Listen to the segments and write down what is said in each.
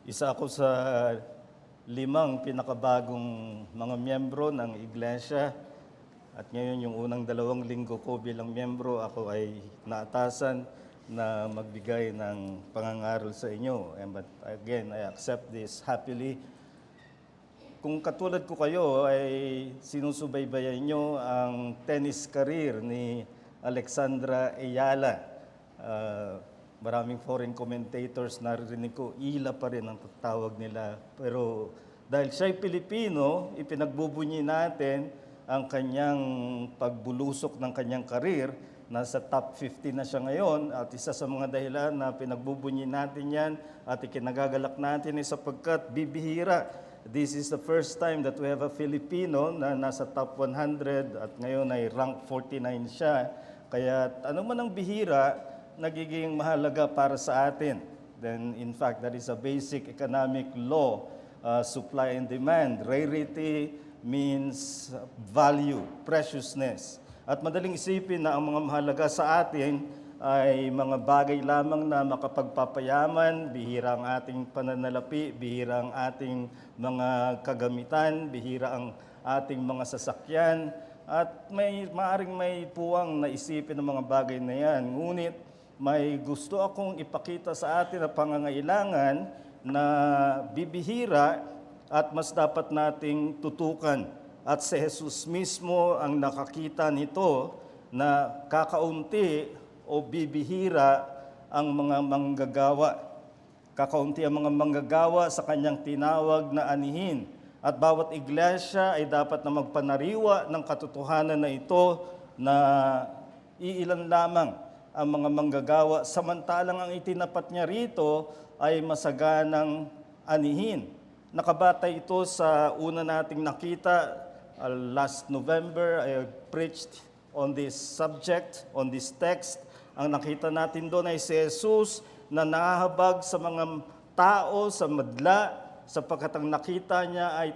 Isa ako sa 5 pinakabagong mga miyembro ng iglesia. At ngayon, yung unang 2 linggo ko bilang miyembro, ako ay naatasan na magbigay ng pangangaral sa inyo. But again, I accept this happily. Kung katulad ko kayo ay sinusubaybayan nyo ang tennis career ni Alexandra Ayala. Maraming foreign commentators naririnig ko, Ila pa rin ang tawag nila. Pero dahil siya'y Pilipino, ipinagbubunyi natin ang kanyang pagbulusok ng kanyang karir. Nasa top 50 na siya ngayon at isa sa mga dahilan na pinagbubunyi natin yan at ikinagagalak natin ay sapagkat bibihira. This is the first time that we have a Filipino na nasa top 100 at ngayon ay rank 49 siya. Kaya ano man ang bihira, nagiging mahalaga para sa atin. Then in fact, that is a basic economic law, supply and demand. Rarity means value, preciousness. At madaling isipin na ang mga mahalaga sa atin ay mga bagay lamang na makapagpapayaman, bihira ang ating pananalapi, bihira ang ating mga kagamitan, bihira ang ating mga sasakyan, at maaring may puwang na isipin ng mga bagay na yan. Ngunit may gusto akong ipakita sa atin na pangangailangan na bibihira at mas dapat nating tutukan. At si Jesus mismo ang nakakita nito na kakaunti o bibihira ang mga manggagawa. Kakaunti ang mga manggagawa sa kanyang tinawag na anihin. At bawat iglesia ay dapat na magpanariwa ng katotohanan na ito na iilan lamang ang mga manggagawa, samantalang ang itinapat niya rito ay masaganang anihin. Nakabatay ito sa una nating nakita last November. I preached on this subject, on this text. Ang nakita natin doon ay si Jesus na nahahabag sa mga tao sa madla, sapagkat ang nakita niya ay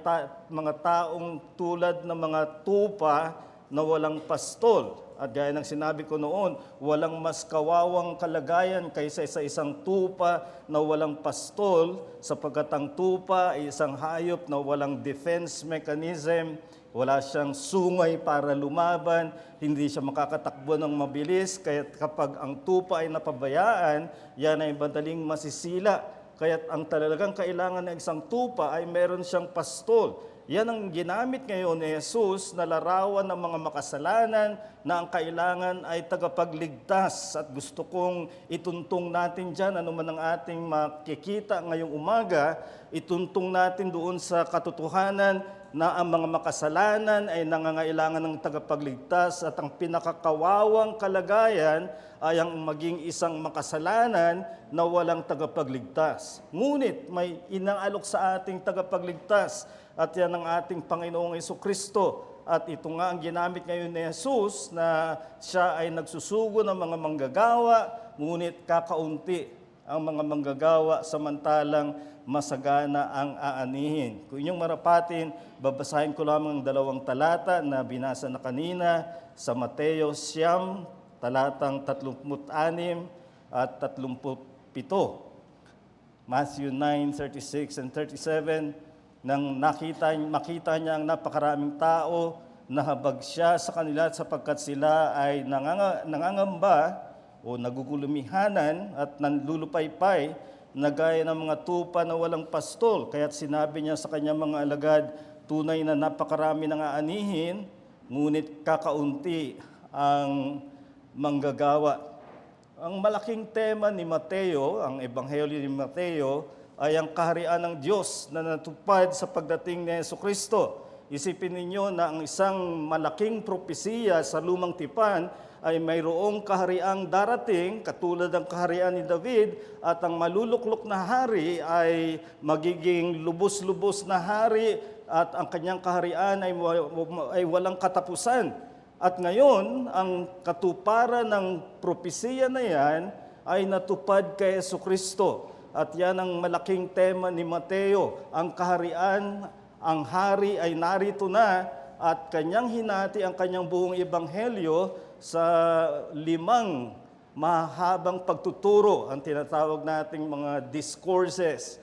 mga taong tulad ng mga tupa na walang pastol. At gaya ng sinabi ko noon, walang mas kawawang kalagayan kaysa sa isang tupa na walang pastol, sapagkat ang tupa ay isang hayop na walang defense mechanism, wala siyang sungay para lumaban, hindi siya makakatakbo ng mabilis, kaya kapag ang tupa ay napabayaan, yan ay madaling masisila. Kaya ang talagang kailangan ng isang tupa ay meron siyang pastol. Yan ang ginamit ngayon ni Jesus na larawan ng mga makasalanan na ang kailangan ay tagapagligtas. At gusto kong ituntong natin dyan, ano man ang ating makikita ngayong umaga, ituntong natin doon sa katotohanan na ang mga makasalanan ay nangangailangan ng tagapagligtas at ang pinakakawawang kalagayan ay ang maging isang makasalanan na walang tagapagligtas. Ngunit may inaalok sa ating tagapagligtas at yan ang ating Panginoong Jesucristo. At ito nga ang ginamit ngayon ni Jesus na siya ay nagsusugo ng mga manggagawa, ngunit kakaunti ang mga manggagawa samantalang masagana ang aanihin. Kung inyong marapatin, babasahin ko lamang ang 2 talata na binasa na kanina sa Mateo 9, talatang 36 at 37. Matthew 9:36 and 37, nang makita niya ang napakaraming tao, nahabag siya sa kanila sapagkat sila ay nangangamba o nagugulumihanan at nanlulupaypay na gaya ng mga tupa na walang pastol. Kaya't sinabi niya sa kanyang mga alagad, tunay na napakarami ng aanihin, ngunit kakaunti ang manggagawa. Ang malaking tema ni Mateo, ang Ebanghelyo ni Mateo, ay ang kaharian ng Diyos na natupad sa pagdating ni Jesucristo. Isipin ninyo na ang isang malaking propesiya sa Lumang Tipan ay mayroong kahariang darating, katulad ng kaharian ni David, at ang maluluklok na hari ay magiging lubos-lubos na hari at ang kanyang kaharian ay walang katapusan. At ngayon, ang katuparan ng propesiya na yan ay natupad kay Jesucristo. At yan ang malaking tema ni Mateo. Ang kaharian, ang hari ay narito na at kanyang hinati ang kanyang buong ebanghelyo sa 5 mahabang pagtuturo, ang tinatawag nating mga discourses.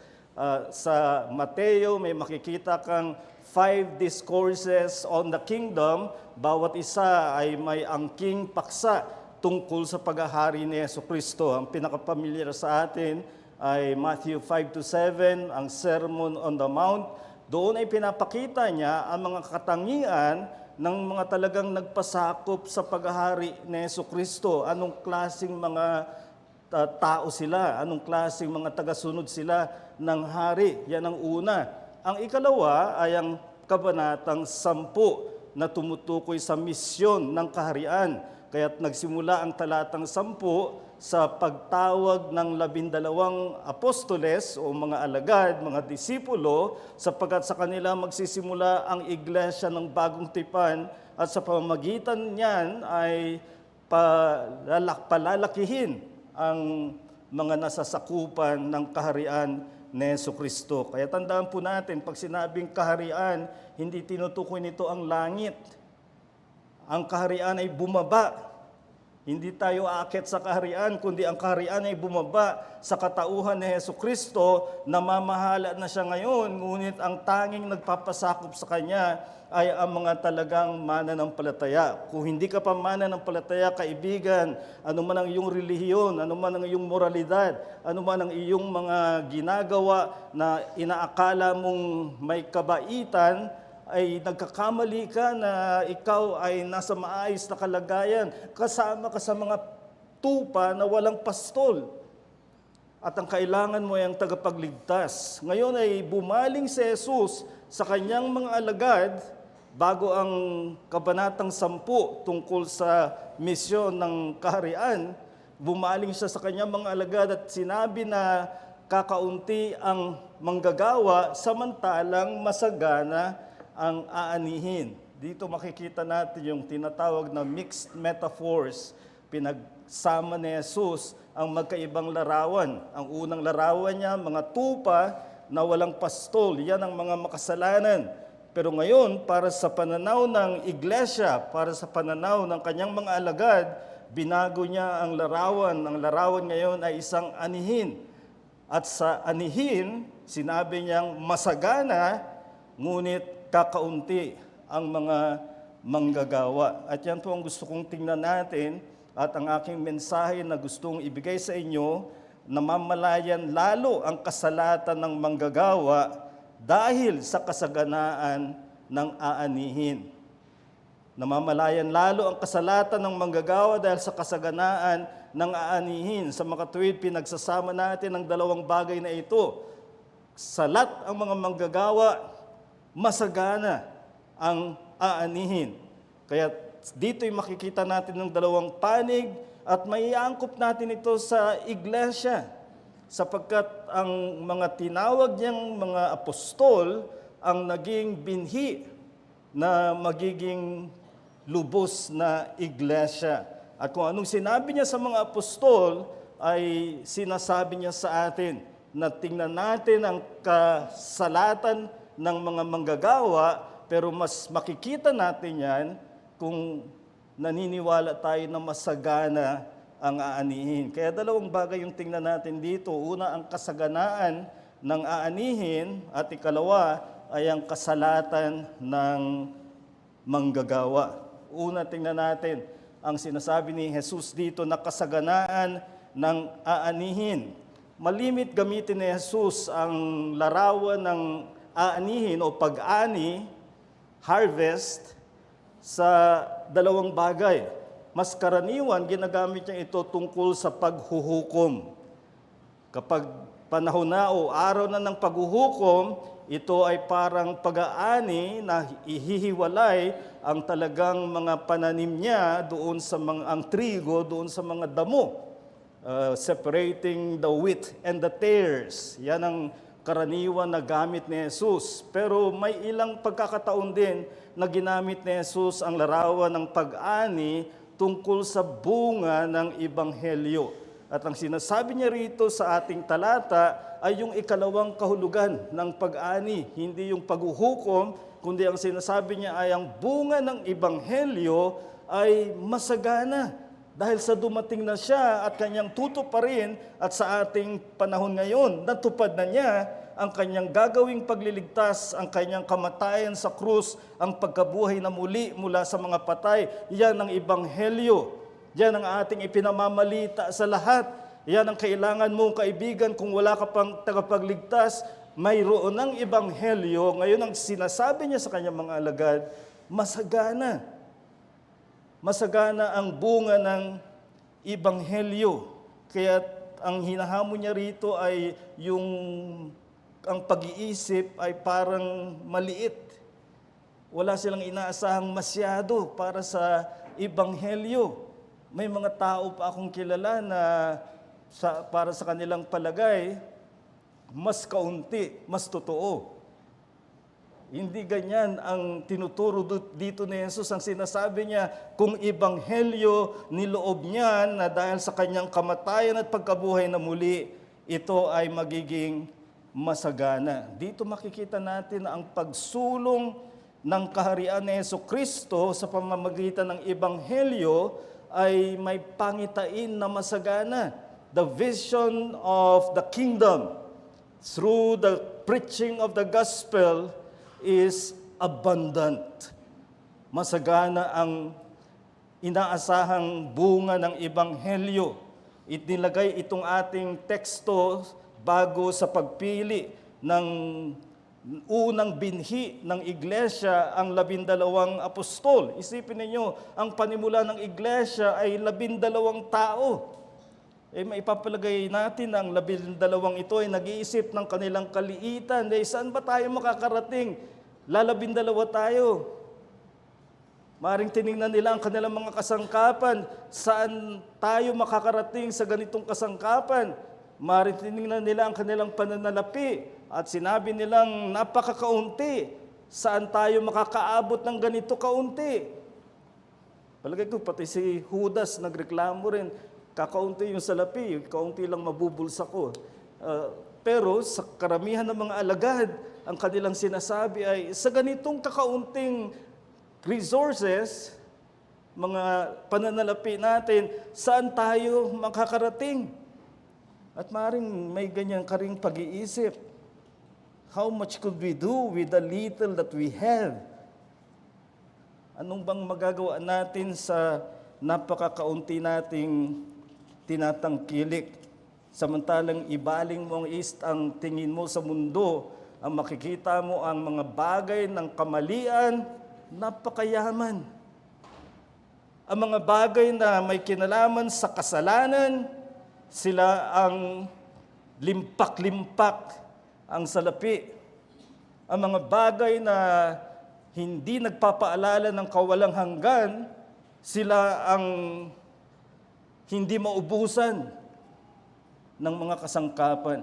Sa Mateo, may makikita kang 5 discourses on the kingdom. Bawat isa ay may angking paksa tungkol sa paghahari ni Jesucristo. Ang pinakapamilyar sa atin ay Matthew 5-7, ang Sermon on the Mount. Doon ay pinapakita niya ang mga katangian ng mga talagang nagpasakop sa paghahari ni Jesucristo. Anong klaseng mga tao sila, anong klaseng mga tagasunod sila ng hari. Yan ang una. Ang ikalawa ay ang kabanatang 10 na tumutukoy sa misyon ng kaharian. Kaya't nagsimula ang talatang 10 sa pagtawag ng 12 apostoles o mga alagad, mga disipulo, sapagkat sa kanila magsisimula ang iglesia ng bagong tipan at sa pamamagitan niyan ay palalakihin ang mga nasasakupan ng kaharian ni Jesucristo. Kaya tandaan po natin, pag sinabing kaharian, hindi tinutukoy nito ang langit. Ang kaharian ay bumaba. Hindi tayo aakyat sa kaharian, kundi ang kaharian ay bumaba sa katauhan ni Jesucristo, namamahala na siya ngayon, ngunit ang tanging nagpapasakop sa Kanya ay ang mga talagang mananampalataya. Kung hindi ka pa mananampalataya, kaibigan, ano man ang iyong relihiyon, ano man ang iyong moralidad, ano man ang iyong mga ginagawa na inaakala mong may kabaitan, ay nagkakamali ka na ikaw ay nasa maayos na kalagayan, kasama ka sa mga tupa na walang pastol. At ang kailangan mo ay ang tagapagligtas. Ngayon ay bumaling si Jesus sa kanyang mga alagad bago ang kabanatang 10 tungkol sa misyon ng kaharian. Bumaling siya sa kanyang mga alagad at sinabi na kakaunti ang manggagawa samantalang masagana ang aanihin. Dito makikita natin yung tinatawag na mixed metaphors. Pinagsama ni Jesus ang magkaibang larawan. Ang unang larawan niya, mga tupa na walang pastol. Yan ang mga makasalanan. Pero ngayon, para sa pananaw ng iglesia, para sa pananaw ng kanyang mga alagad, binago niya ang larawan. Ang larawan ngayon ay isang anihin. At sa anihin, sinabi niyang masagana, ngunit kakaunti ang mga manggagawa. At yan po ang gusto kong tingnan natin at ang aking mensahe na gustong ibigay sa inyo, namamalayan lalo ang kasalatan ng manggagawa dahil sa kasaganaan ng aanihin. Namamalayan lalo ang kasalatan ng manggagawa dahil sa kasaganaan ng aanihin. Sa makatuwid, pinagsasama natin ang dalawang bagay na ito. Salat ang mga manggagawa, masagana ang aanihin. Kaya dito'y makikita natin ng dalawang panig at maiangkop natin ito sa iglesia. Sapagkat ang mga tinawag niyang mga apostol ang naging binhi na magiging lubos na iglesia. At kung anong sinabi niya sa mga apostol ay sinasabi niya sa atin na tingnan natin ang kasalatan ng mga manggagawa, pero mas makikita natin yan kung naniniwala tayo na masagana ang aanihin. Kaya dalawang bagay yung tingnan natin dito. Una, ang kasaganaan ng aanihin at ikalawa ay ang kasalatan ng manggagawa. Una, tingnan natin ang sinasabi ni Jesus dito na kasaganaan ng aanihin. Malimit gamitin ni Jesus ang larawan ng aanihin o pag-ani, harvest, sa dalawang bagay. Mas karaniwan, ginagamit niya ito tungkol sa paghuhukom. Kapag panahon na o araw na ng paghuhukom, ito ay parang pag-aani na ihihiwalay ang talagang mga pananim niya doon sa mga, ang trigo, doon sa mga damo. Separating the wheat and the tares. Yan ang karaniwan na gamit ni Jesus. Pero may ilang pagkakataon din na ginamit ni Jesus ang larawan ng pag-ani tungkol sa bunga ng Ebanghelyo. At ang sinasabi niya rito sa ating talata ay yung ikalawang kahulugan ng pag-ani. Hindi yung paghuhukom, kundi ang sinasabi niya ay ang bunga ng Ebanghelyo ay masagana. Dahil sa dumating na siya at kanyang tutuparin at sa ating panahon ngayon, natupad na niya ang kanyang gagawing pagliligtas, ang kanyang kamatayan sa krus, ang pagkabuhay na muli mula sa mga patay. Yan ang ebanghelyo. Yan ang ating ipinamamalita sa lahat. Yan ang kailangan mong kaibigan kung wala ka pang tagapagligtas. Mayroon ng ebanghelyo. Ngayon ang sinasabi niya sa kanyang mga alagad, masagana. Masagana ang bunga ng ebanghelyo. Kaya ang hinahamon niya rito ay ang pag-iisip ay parang maliit. Wala silang inaasahang masyado para sa ebanghelyo. May mga tao pa akong kilala na para sa kanilang palagay, mas kaunti, mas totoo. Hindi ganyan ang tinuturo dito ni Jesus. Ang sinasabi niya, kung ebanghelyo niloob niya na dahil sa kanyang kamatayan at pagkabuhay na muli, ito ay magiging masagana. Dito makikita natin na ang pagsulong ng kaharian ni Jesucristo sa pamamagitan ng ebanghelyo ay may pangitain na masagana. The vision of the kingdom through the preaching of the gospel is abundant. Masagana ang inaasahang bunga ng ebanghelyo. Itinilagay itong ating teksto bago sa pagpili ng unang binhi ng iglesia, ang 12 apostol. Isipin ninyo, ang panimula ng iglesia ay 12 tao. Maipapalagay natin ang 12 ito ay nag-iisip ng kanilang kaliitan. Saan ba tayo makakarating? 12 tayo. Maring tiningnan nila ang kanilang mga kasangkapan. Saan tayo makakarating sa ganitong kasangkapan? Maring tiningnan nila ang kanilang pananalapi. At sinabi nilang napakakaunti. Saan tayo makakaabot ng ganito kaunti? Palagay ko pati si Judas nagreklamo rin. Kakaunti yung salapi, kaunti lang mabubulsa ko. Pero sa karamihan ng mga alagad, ang kanilang sinasabi ay, sa ganitong kakaunting resources, mga pananalapi natin, saan tayo makakarating? At maaaring may ganyan ka ring pag-iisip. How much could we do with the little that we have? Anong bang magagawa natin sa napakakaunti nating tinatangkilik? Samantalang ibaling mo ang tingin mo sa mundo, ang makikita mo ang mga bagay ng kamalian, napakayaman. Ang mga bagay na may kinalaman sa kasalanan, sila ang limpak-limpak ang salapi. Ang mga bagay na hindi nagpapaalala ng kawalang hanggan, sila ang hindi maubusan ng mga kasangkapan.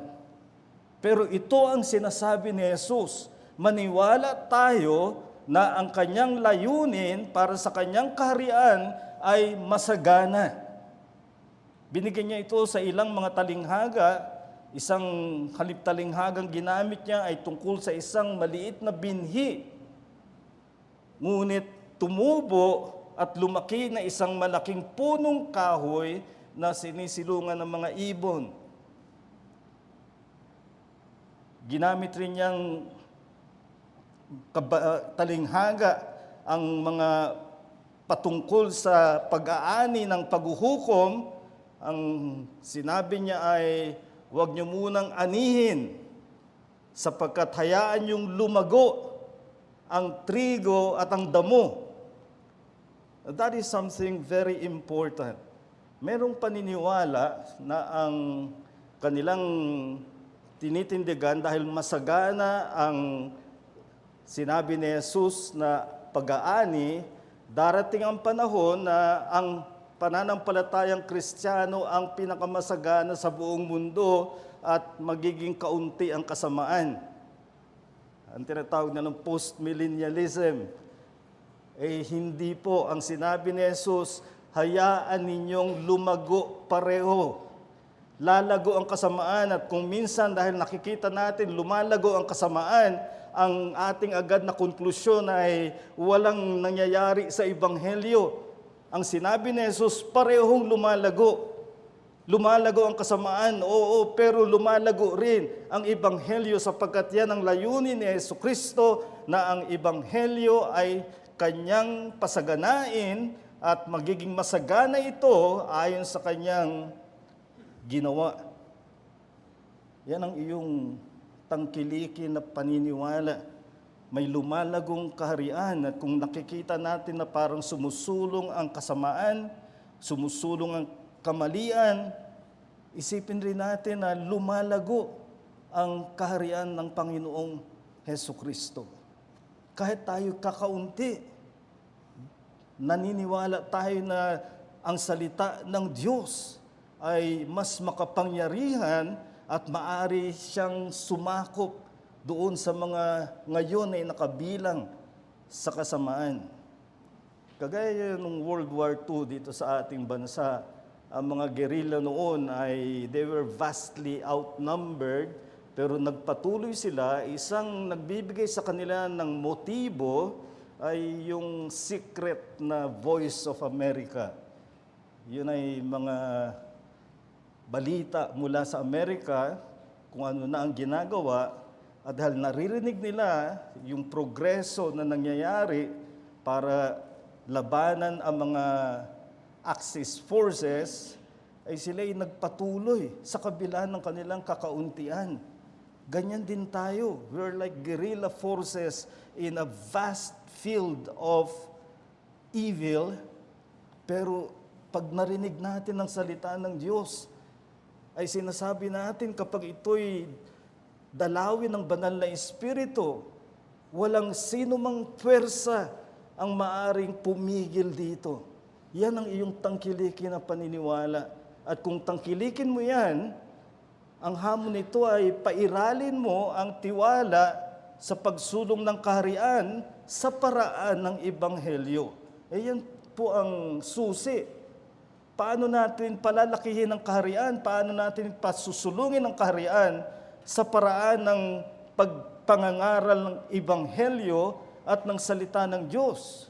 Pero ito ang sinasabi ni Jesus, maniwala tayo na ang kanyang layunin para sa kanyang kaharian ay masagana. Binigyan niya ito sa ilang mga talinghaga. Isang halip-talinghagang ginamit niya ay tungkol sa isang maliit na binhi. Ngunit tumubo at lumaki na isang malaking punong kahoy na sinisilungan ng mga ibon. Ginamit rin niyang talinghaga ang mga patungkol sa pag-aani ng paghuhukom. Ang sinabi niya ay, huwag niyo munang anihin sapagkat hayaan yung lumago ang trigo at ang damo. That is something very important. Merong paniniwala na ang kanilang tinitindigan dahil masagana ang sinabi ni Jesus na pag-aani, darating ang panahon na ang pananampalatayang Kristiyano ang pinakamasagana sa buong mundo at magiging kaunti ang kasamaan. Ang tinatawag na ng post-millennialism. Hindi po. Ang sinabi ni Jesus, hayaan ninyong lumago pareho. Lalago ang kasamaan at kung minsan dahil nakikita natin lumalago ang kasamaan, ang ating agad na konklusyon ay walang nangyayari sa Ebanghelyo. Ang sinabi ni Jesus, parehong lumalago. Lumalago ang kasamaan, oo, pero lumalago rin ang Ebanghelyo sapagkat yan ang layunin ni Jesucristo na ang Ebanghelyo ay kanyang pasaganain at magiging masagana ito ayon sa kanyang ginawa. Yan ang iyong tangkilikin na paniniwala. May lumalagong kaharian at kung nakikita natin na parang sumusulong ang kasamaan, sumusulong ang kamalian, isipin rin natin na lumalago ang kaharian ng Panginoong Hesukristo. Kahit tayo kakaunti, naniniwala tayo na ang salita ng Diyos ay mas makapangyarihan at maari siyang sumakop doon sa mga ngayon ay nakabilang sa kasamaan. Kagaya nung World War II dito sa ating bansa, ang mga guerrilla noon ay they were vastly outnumbered, pero nagpatuloy sila. Isang nagbibigay sa kanila ng motibo ay yung secret na Voice of America. Yun ay mga balita mula sa Amerika kung ano na ang ginagawa, at dahil naririnig nila yung progreso na nangyayari para labanan ang mga Axis forces, ay sila ay nagpatuloy sa kabila ng kanilang kakauntian. Ganyan din tayo. We're like guerrilla forces in a vast field of evil, pero pag narinig natin ang salita ng Diyos, ay sinasabi natin kapag ito'y dalawin ng banal na Espiritu, walang sino mang pwersa ang maaring pumigil dito. Yan ang iyong tangkilikin na paniniwala. At kung tangkilikin mo yan, ang hamon nito ay pairalin mo ang tiwala sa pagsulong ng kaharian sa paraan ng Ebanghelyo. Yan po ang susi. Paano natin palalakihin ang kaharian? Paano natin pasusulungin ang kaharian sa paraan ng pagpangangaral ng Ebanghelyo at ng salita ng Diyos?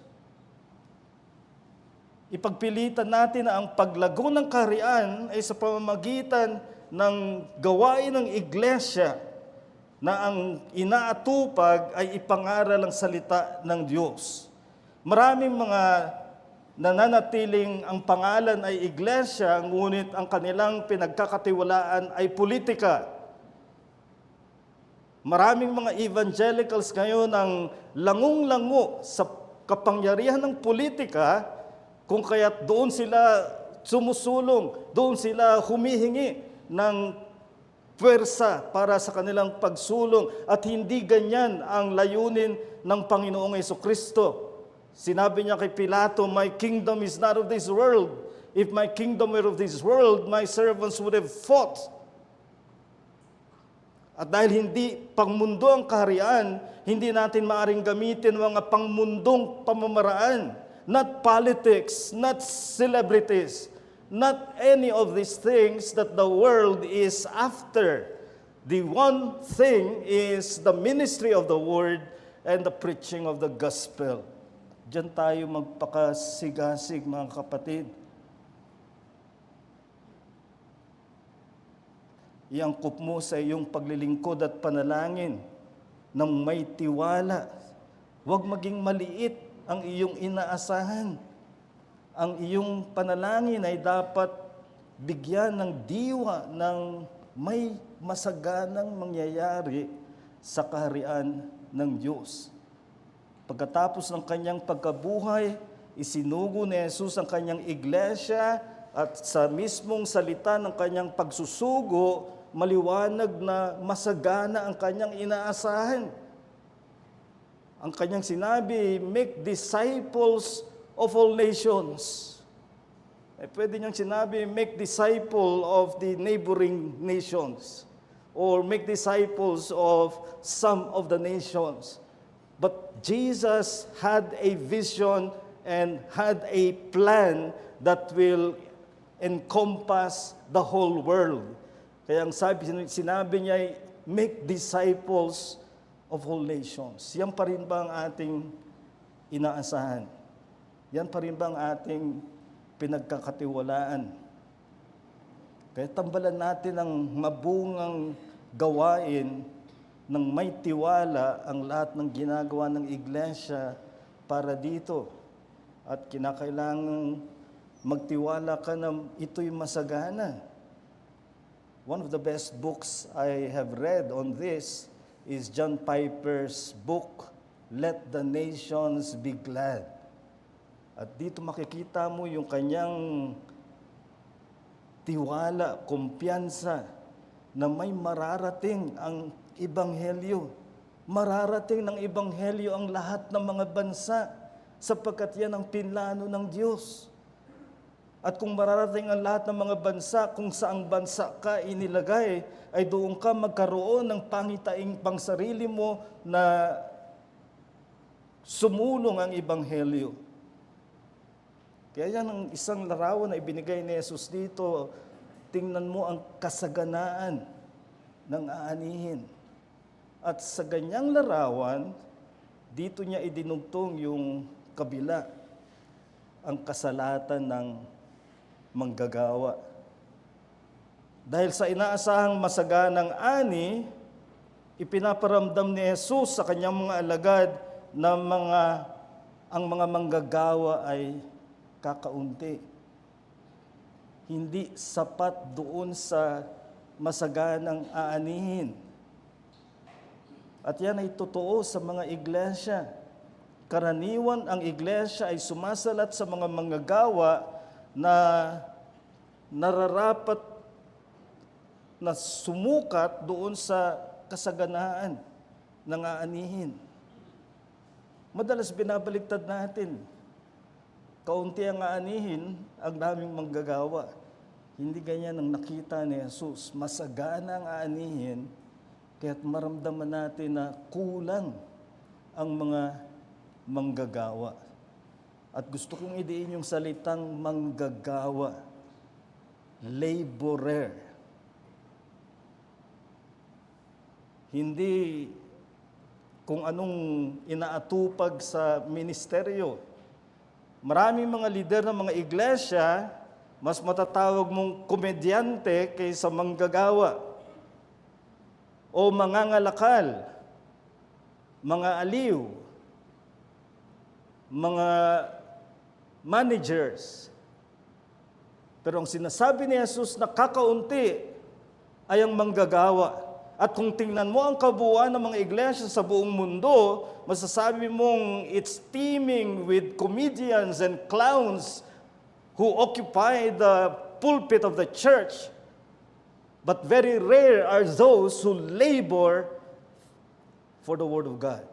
Ipagpilitan natin na ang paglago ng kaharian ay sa pamamagitan ng gawain ng iglesia na ang inaatupag ay ipangaral ang salita ng Diyos. Maraming mga nananatiling ang pangalan ay iglesia, ngunit ang kanilang pinagkakatiwalaan ay politika. Maraming mga evangelicals ngayon ang langung-lango sa kapangyarihan ng politika, kung kaya't doon sila sumusulong, doon sila humihingi ng puwersa para sa kanilang pagsulong, at hindi ganyan ang layunin ng Panginoong Jesucristo. Sinabi niya kay Pilato, "My kingdom is not of this world. If my kingdom were of this world, my servants would have fought." At dahil hindi pangmundo ang kaharian, hindi natin maaring gamitin mga pangmundong pamamaraan. Not politics, not celebrities, not any of these things that the world is after. The one thing is the ministry of the word and the preaching of the gospel. Diyan tayo magpakasigasig, mga kapatid. Iangkop mo sa iyong paglilingkod at panalangin ng may tiwala. Huwag maging maliit ang iyong inaasahan. Ang iyong panalangin ay dapat bigyan ng diwa ng may masaganang mangyayari sa kaharian ng Diyos. Pagkatapos ng kanyang pagkabuhay, isinugo ni Jesus ang kanyang iglesia, at sa mismong salita ng kanyang pagsusugo, maliwanag na masagana ang kanyang inaasahan. Ang kanyang sinabi, "Make disciples of all nations." Pwede niyang sinabi, "Make disciple of the neighboring nations," or "Make disciples of some of the nations." But Jesus had a vision and had a plan that will encompass the whole world. Kaya ang sinabi niya ay, "Make disciples of all nations." Yan pa rin ba ang ating inaasahan? Yan pa rin ba ang ating pinagkakatiwalaan. Kaya tambalan natin ang mabungang gawain ng may tiwala ang lahat ng ginagawa ng iglesia para dito. At kinakailangang magtiwala ka na ito'y masagana. One of the best books I have read on this is John Piper's book, Let the Nations Be Glad. At dito makikita mo yung kanyang tiwala, kumpiyansa na may mararating ang Ebanghelyo. Mararating ng Ebanghelyo ang lahat ng mga bansa sapagkat yan ang pinlano ng Diyos. At kung mararating ang lahat ng mga bansa, kung saang bansa ka inilagay, ay doon ka magkaroon ng pangitaing pangsarili mo na sumulong ang Ebanghelyo. Kaya yan ang isang larawan na ibinigay ni Jesus dito. Tingnan mo ang kasaganaan ng aanihin. At sa ganyang larawan, dito niya idinugtong yung kabila, ang kasalatan ng manggagawa. Dahil sa inaasahang masaganang ani, ipinaparamdam ni Jesus sa kanyang mga alagad na ang mga manggagawa ay kakaunti. Hindi sapat doon sa masaganang aanihin. At yan ay totoo sa mga iglesia. Karaniwan ang iglesia ay sumasalat sa mga manggagawa na nararapat na sumukat doon sa kasaganaan ng aanihin. Madalas binabaliktad natin, kaunti ang aanihin, ang daming manggagawa. Hindi ganyan ang nakita ni Jesus. Masagana ang aanihin, kaya't maramdaman natin na kulang ang mga manggagawa. At gusto kong idiin yung salitang manggagawa, laborer. Hindi kung anong inaatupag sa ministeryo. Maraming mga lider ng mga iglesia, mas matatawag mong komedyante kaysa manggagawa. O mangangalakal, mga aliw, mga managers. Pero ang sinasabi ni Jesus na kakaunti ay ang manggagawa. At kung tingnan mo ang kabuuan ng mga iglesia sa buong mundo, masasabi mong it's teeming with comedians and clowns who occupy the pulpit of the church. But very rare are those who labor for the Word of God.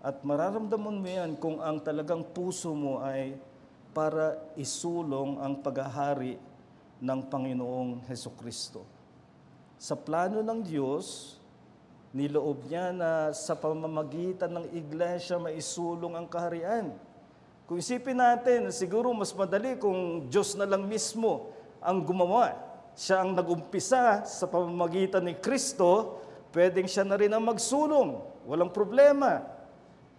At mararamdaman mo yan kung ang talagang puso mo ay para isulong ang paghahari ng Panginoong Hesukristo. Sa plano ng Diyos, niloob niya na sa pamamagitan ng iglesia maisulong ang kaharian. Kung isipin natin, siguro mas madali kung Diyos na lang mismo ang gumawa. Siya ang nag-umpisa sa pamamagitan ni Kristo, pwedeng siya na rin ang magsulong. Walang problema.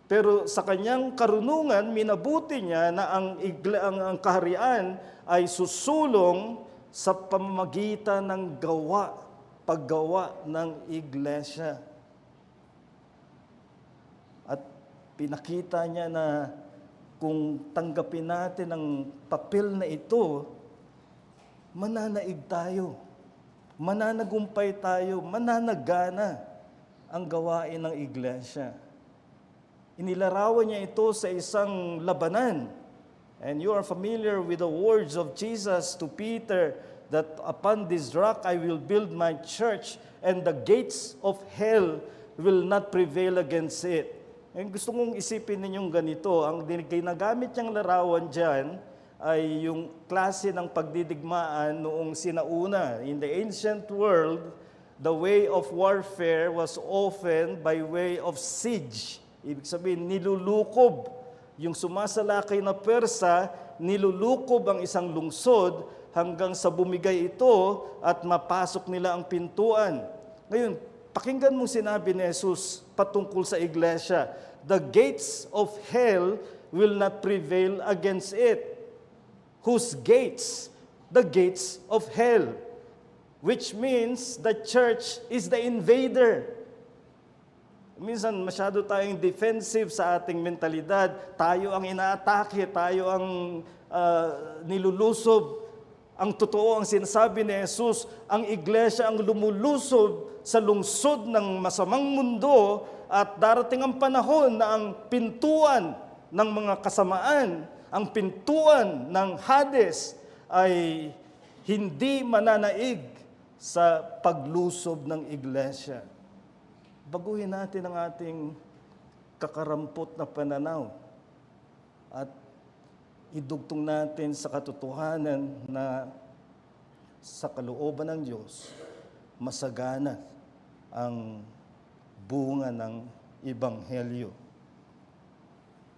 Pero sa kanyang karunungan, minabuti niya na ang kaharian ay susulong sa pamamagitan ng paggawa ng iglesia. At pinakita niya na kung tanggapin natin ang papel na ito, mananaig tayo, mananagumpay tayo, mananagana ang gawain ng iglesia. Inilarawan niya ito sa isang labanan. And you are familiar with the words of Jesus to Peter, that upon this rock I will build my church, and the gates of hell will not prevail against it. And gusto kong isipin ninyong ganito, ang ginagamit niyang larawan dyan ay yung klase ng pagdidigmaan noong sinauna. In the ancient world, the way of warfare was often by way of siege. Ibig sabihin, nilulukob. Yung sumasalakay na Persa, nilulukob ang isang lungsod hanggang sa bumigay ito at mapasok nila ang pintuan. Ngayon, pakinggan mo sinabi ni Jesus patungkol sa iglesia. The gates of hell will not prevail against it. Whose gates? The gates of hell. Which means the church is the invader. Minsan masyado tayong defensive sa ating mentalidad. Tayo ang inaatake, tayo ang nilulusob. Ang totoo, ang sinasabi ni Jesus, ang iglesia ang lumulusob sa lungsod ng masamang mundo at darating ang panahon na ang pintuan ng mga kasamaan, ang pintuan ng Hades ay hindi mananaig sa paglusob ng iglesia. Baguhin natin ang ating kakarampot na pananaw at idugtong natin sa katotohanan na sa kalooban ng Diyos, masagana ang bunga ng Ebanghelyo.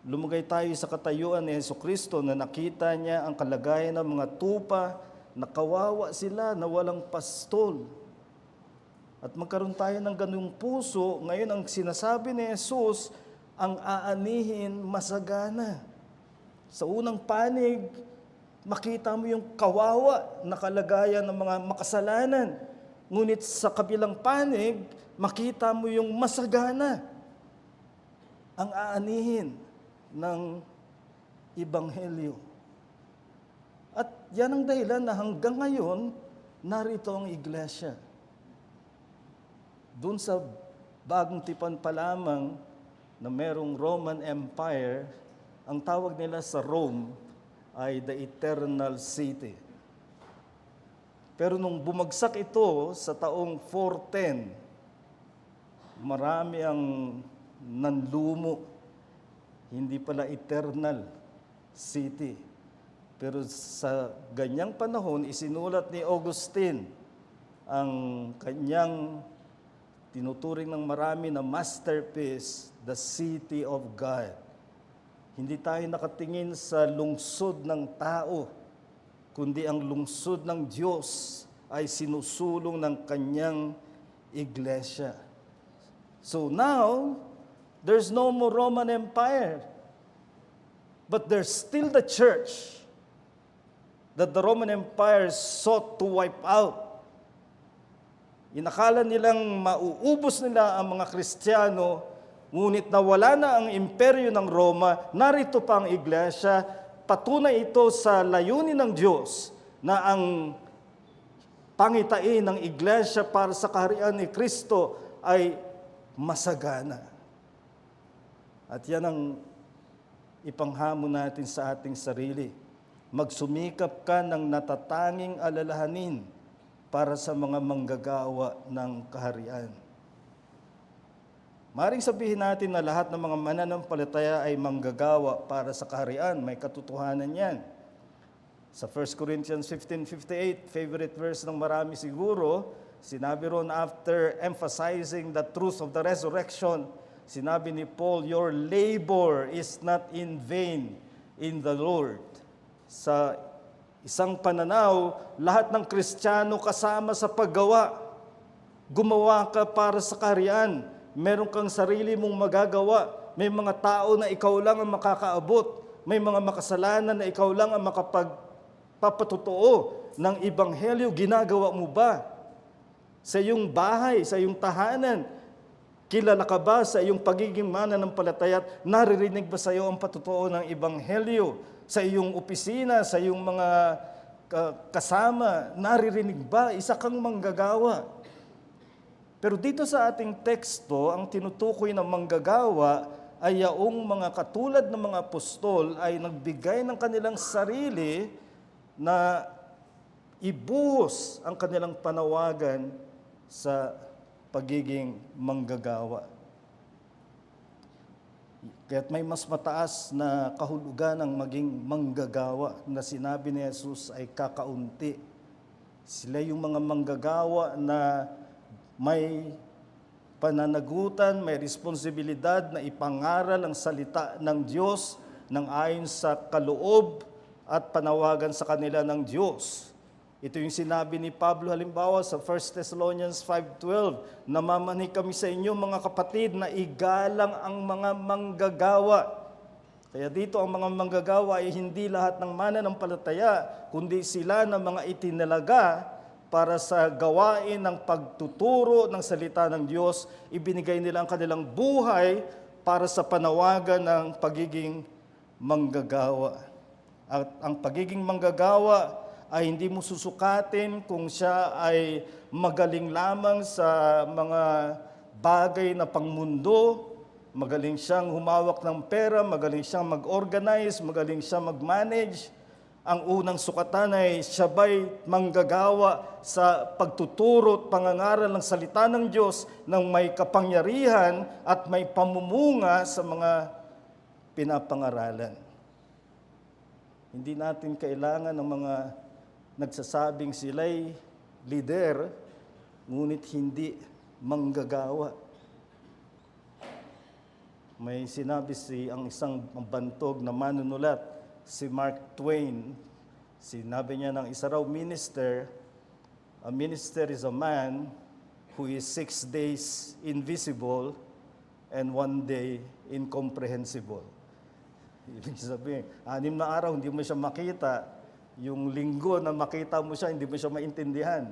Lumagay tayo sa katayuan ni Jesucristo na nakita niya ang kalagayan ng mga tupa na kawawa sila na walang pastol. At magkaroon tayo ng ganung puso, ngayon ang sinasabi ni Jesus, ang aanihin masagana. Sa unang panig, makita mo yung kawawa na kalagayan ng mga makasalanan. Ngunit sa kabilang panig, makita mo yung masagana. Ang aanihin ng Ebanghelyo. At yan ang dahilan na hanggang ngayon, narito ang iglesia. Doon sa bagong tipan pa lamang na merong Roman Empire, ang tawag nila sa Rome ay the Eternal City. Pero nung bumagsak ito sa taong 410, marami ang nanlumo. Hindi pala Eternal City. Pero sa ganyang panahon, isinulat ni Augustine ang kanyang tinuturing ng marami na masterpiece, The City of God. Hindi tayo nakatingin sa lungsod ng tao, kundi ang lungsod ng Diyos ay sinusulong ng kanyang iglesia. So now, there's no more Roman Empire, but there's still the church that the Roman Empire sought to wipe out. Inakala nilang mauubos nila ang mga Kristiyano, ngunit nawala na ang imperyo ng Roma, narito pa ang iglesia, patunay ito sa layunin ng Diyos na ang pangitain ng iglesia para sa kaharian ni Kristo ay masagana. At yan ang ipanghamon natin sa ating sarili. Magsumikap ka ng natatanging alalahanin para sa mga manggagawa ng kaharian. Maring sabihin natin na lahat ng mga mananampalataya ay manggagawa para sa kaharian. May katotohanan yan. Sa 1 Corinthians 15:58, favorite verse ng marami siguro, sinabi ron after emphasizing the truth of the resurrection, sinabi ni Paul, your labor is not in vain in the Lord. Sa isang pananaw, lahat ng Kristiyano kasama sa paggawa. Gumawa ka para sa kaharian. Meron kang sarili mong magagawa. May mga tao na ikaw lang ang makakaabot. May mga makasalanan na ikaw lang ang makapagpapatotoo ng Ebanghelyo. Ginagawa mo ba? Sa iyong bahay, sa iyong tahanan, kilala ka ba sa iyong pagiging mananampalataya? Naririnig ba sa iyo ang patotoo ng Ebanghelyo? Sa iyong opisina, sa iyong mga kasama, naririnig ba? Isa kang manggagawa. Pero dito sa ating teksto, ang tinutukoy ng manggagawa ay yaong mga katulad ng mga apostol ay nagbigay ng kanilang sarili na ibuhos ang kanilang panawagan sa pagiging manggagawa. Kaya't may mas mataas na kahulugan ng maging manggagawa na sinabi ni Jesus ay kakaunti. Sila yung mga manggagawa na may pananagutan, may responsibilidad na ipangaral ang salita ng Diyos nang ayon sa kaloob at panawagan sa kanila ng Diyos. Ito yung sinabi ni Pablo halimbawa sa 1 Thessalonians 5:12, namamani kami sa inyo mga kapatid na igalang ang mga manggagawa Kaya dito ang mga manggagawa ay hindi lahat ng mananampalataya, kundi sila ng mga itinalaga para sa gawain ng pagtuturo ng salita ng Diyos. Ibinigay nila ang kanilang buhay para sa panawagan ng pagiging manggagawa. At ang pagiging manggagawa ay hindi mo susukatin kung siya ay magaling lamang sa mga bagay na pangmundo, magaling siyang humawak ng pera, magaling siyang mag-organize, magaling siyang mag-manage. Ang unang sukatan ay siya ba'y manggagawa sa pagtuturo at pangangaral ng salita ng Diyos ng may kapangyarihan at may pamumunga sa mga pinapangaralan. Hindi natin kailangan ng mga nagsasabing sila'y leader, ngunit hindi manggagawa. May sinabi ang isang bantog na manunulat, si Mark Twain. Sinabi niya ng isa raw minister, a minister is a man who is 6 days invisible and 1 day incomprehensible. Ibig sabihin, 6 na araw hindi mo siya makita, yung linggo na makita mo siya, hindi mo siya maintindihan.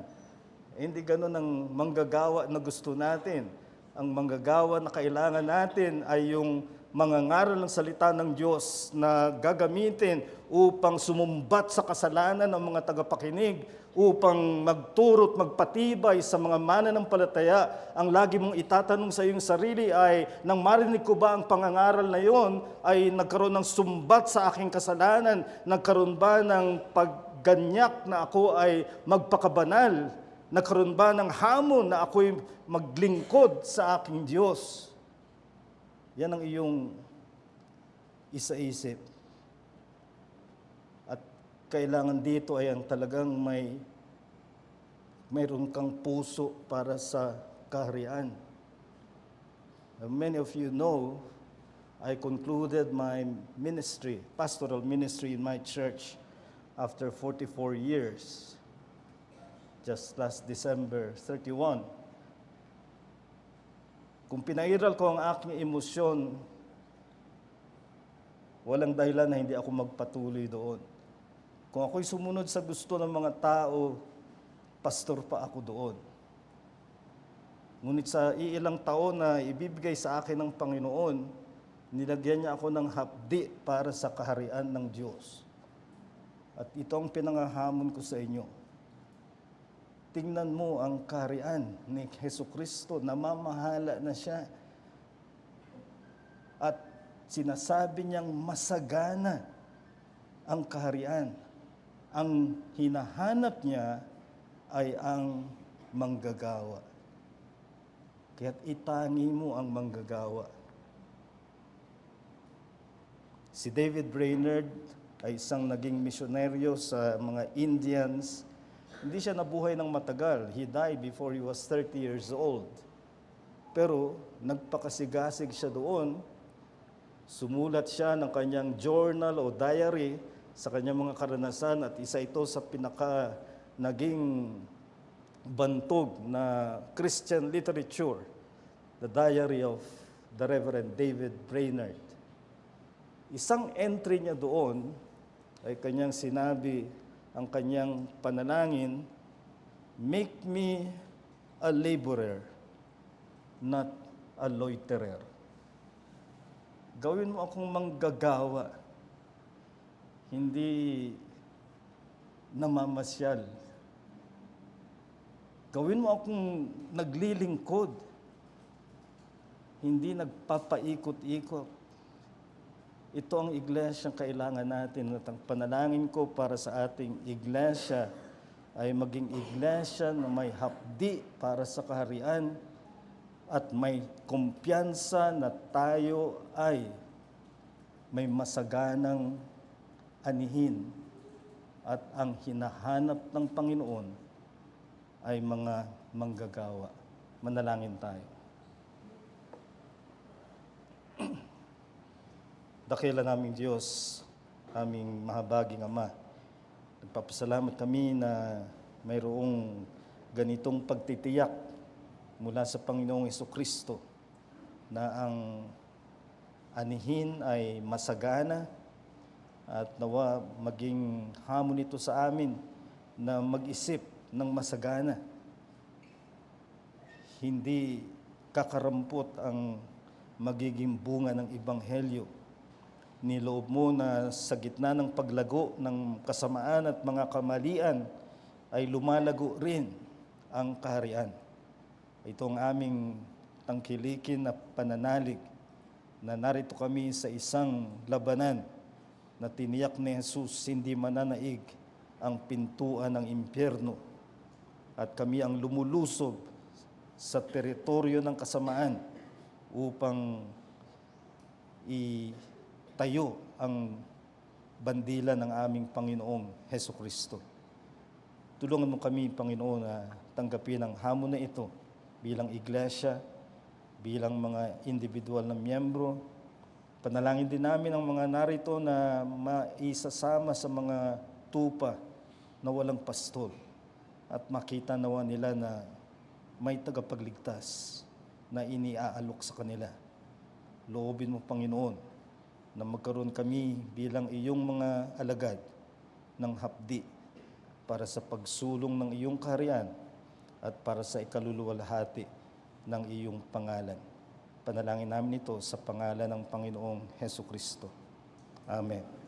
Hindi ganun ang manggagawa na gusto natin. Ang manggagawa na kailangan natin ay yung mangangaral ng salita ng Diyos na gagamitin upang sumumbat sa kasalanan ng mga tagapakinig, upang magturo at magpatibay sa mga mananampalataya. Ang lagi mong itatanong sa iyong sarili ay, nang marinig ko ba ang pangangaral na yon, ay nagkaroon ng sumbat sa aking kasalanan? Nagkaroon ba ng pagganyak na ako ay magpakabanal? Nagkaroon ba ng hamon na ako'y maglingkod sa aking Diyos? Yan ang iyong isaisip. At kailangan dito ay ang talagang mayroon kang puso para sa kaharian. Many of you know, I concluded my ministry, pastoral ministry in my church after 44 years. Just last December 31. Kung pinairal ko ang aking emosyon, walang dahilan na hindi ako magpatuloy doon. Kung ako'y sumunod sa gusto ng mga tao, pastor pa ako doon. Ngunit sa iilang taon na ibibigay sa akin ng Panginoon, nilagyan niya ako ng hapdi para sa kaharian ng Diyos. At ito ang pinangahamon ko sa inyo. Tingnan mo ang kaharian ni Jesucristo, namamahala na siya. At sinasabi niyang masagana ang kaharian. Ang hinahanap niya ay ang manggagawa. Kaya't itangi mo ang manggagawa. Si David Brainerd ay isang naging misyonaryo sa mga Indians. Hindi siya nabuhay ng matagal. He died before he was 30 years old. Pero nagpakasigasig siya doon. Sumulat siya ng kanyang journal o diary sa kanyang mga karanasan, at isa ito sa naging bantog na Christian literature, the diary of the Reverend David Brainerd. Isang entry niya doon ay kanyang sinabi, ang kanyang panalangin, make me a laborer, not a loiterer. Gawin mo akong manggagawa, hindi namamasyal. Gawin mo akong naglilingkod, hindi nagpapaikot-ikot. Ito ang iglesia ang kailangan natin. At ang panalangin ko para sa ating iglesia ay maging iglesia na may hapdi para sa kaharian at may kumpiyansa na tayo ay may masaganang anihin at ang hinahanap ng Panginoon ay mga manggagawa. Manalangin tayo. Dakila naming Diyos, aming mahabaging Ama, nagpapasalamat kami na mayroong ganitong pagtitiyak mula sa Panginoong Hesukristo na anihin ay masagana at nawa maging hamon ito sa amin na mag-isip ng masagana. Hindi kakarampot ang magiging bunga ng Ebanghelyo. Niloob mo na sa gitna ng paglago ng kasamaan at mga kamalian ay lumalago rin ang kaharian. Ito ang aming tangkilikin na pananalig na narito kami sa isang labanan na tiniyak ni Jesus hindi mananaig ang pintuan ng impyerno at kami ang lumulusob sa teritoryo ng kasamaan upang itayo ang bandila ng aming Panginoong Hesukristo. Tulungan mo kami, Panginoon, na tanggapin ang hamon na ito bilang iglesia, bilang mga individual na miyembro. Panalangin din namin ang mga narito na maisasama sa mga tupa na walang pastol at makita nawa nila na may tagapagligtas na iniaalok sa kanila. Loobin mo, Panginoon, na magkaroon kami bilang iyong mga alagad ng hapdi para sa pagsulong ng iyong kaharian at para sa ikaluluwalhati ng iyong pangalan. Panalangin namin ito sa pangalan ng Panginoong Hesukristo. Amen.